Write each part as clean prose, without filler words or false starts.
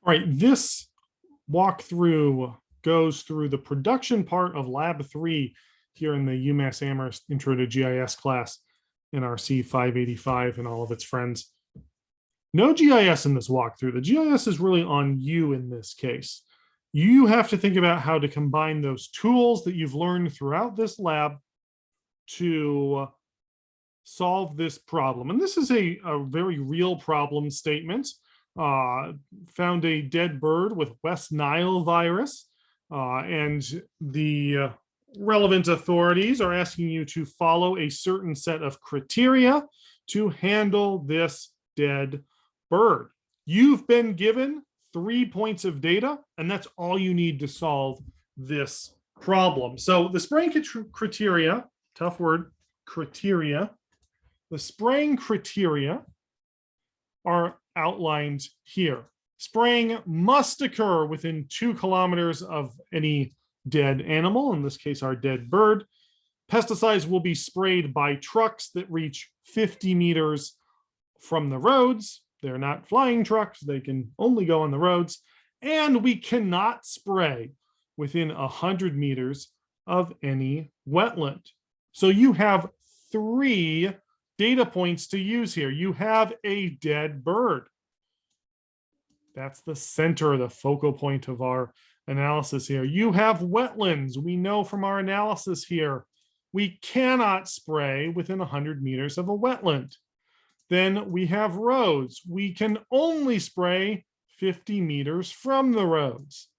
All right, this walkthrough goes through the production part of Lab 3 here in the UMass Amherst Intro to GIS class in our C585 and all of its friends. No GIS in this walkthrough. The GIS is really on you in this case. You have to think about how to combine those tools that you've learned throughout this lab to solve this problem. And this is a very real problem statement. Found a dead bird with West Nile virus, and the relevant authorities are asking you to follow a certain set of criteria to handle this dead bird. You've been given 3 points of data, and that's all you need to solve this problem. So the spraying criteria, tough word, criteria, the spraying criteria are outlined here. Spraying must occur within 2 kilometers of any dead animal, in this case, our dead bird. Pesticides will be sprayed by trucks that reach 50 meters from the roads. They're not flying trucks. They can only go on the roads. And we cannot spray within 100 meters of any wetland. So you have 3 data points to use here. You have a dead bird. That's the center, the focal point of our analysis here. You have wetlands. We know from our analysis here, we cannot spray within 100 meters of a wetland. Then we have roads. We can only spray 50 meters from the roads.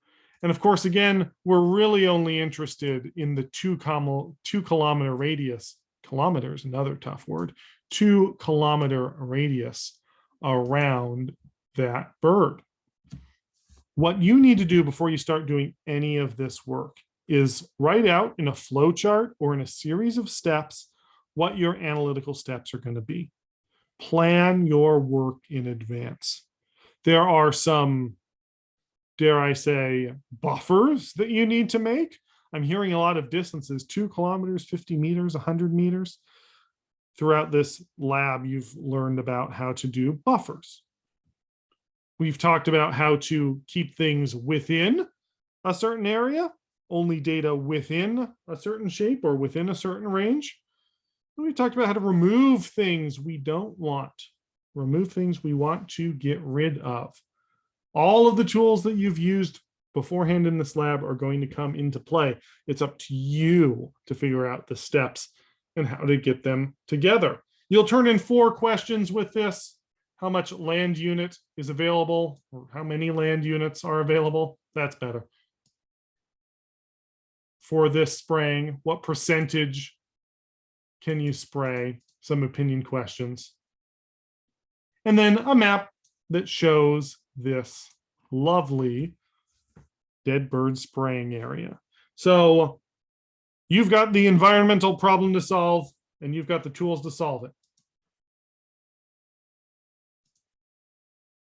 And of course, again, we're really only interested in the 2 kilometer radius. Kilometers, another tough word, 2 kilometer radius around that bird. What you need to do before you start doing any of this work is write out in a flow chart or in a series of steps what your analytical steps are going to be. Plan your work in advance. There are some, dare I say, buffers that you need to make. I'm hearing a lot of distances, 2 kilometers, 50 meters, 100 meters. Throughout this lab, you've learned about how to do buffers. We've talked about how to keep things within a certain area, only data within a certain shape or within a certain range. We talked about how to remove things we don't want, remove things we want to get rid of. All of the tools that you've used beforehand in this lab are going to come into play. It's up to you to figure out the steps and how to get them together. You'll turn in 4 questions with this. How much land unit is available, or how many land units are available? That's better. For this spraying, what percentage can you spray? Some opinion questions. And then a map that shows this lovely dead bird spraying area. So you've got the environmental problem to solve, and you've got the tools to solve it.